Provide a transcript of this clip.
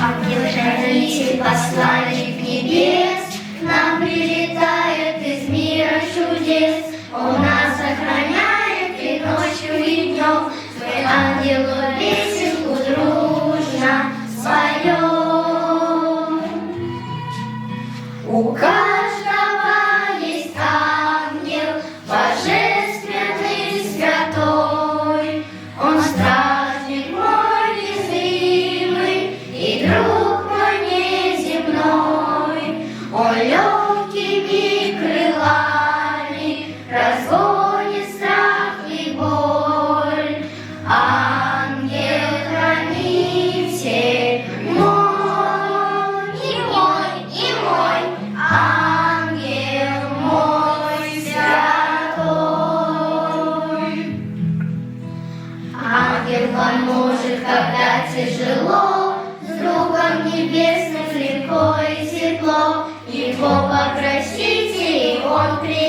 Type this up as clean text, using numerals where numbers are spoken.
Ангел-хранитель, посланник небес, к нам прилетает из мира чудес. Он нас охраняет и ночью, и днем. Мы ангелу песенку дружно споем. У каждого есть ангел, божественный, святой. Он стражник мой незримый и друг мой неземной. Он легкими крылами разгонит страх и боль. Ангел-хранитель мой, и мой, ангел мой святой. Ангел поможет, когда тяжело, с другом небесным легко и тепло. Его попросите, и он приедет.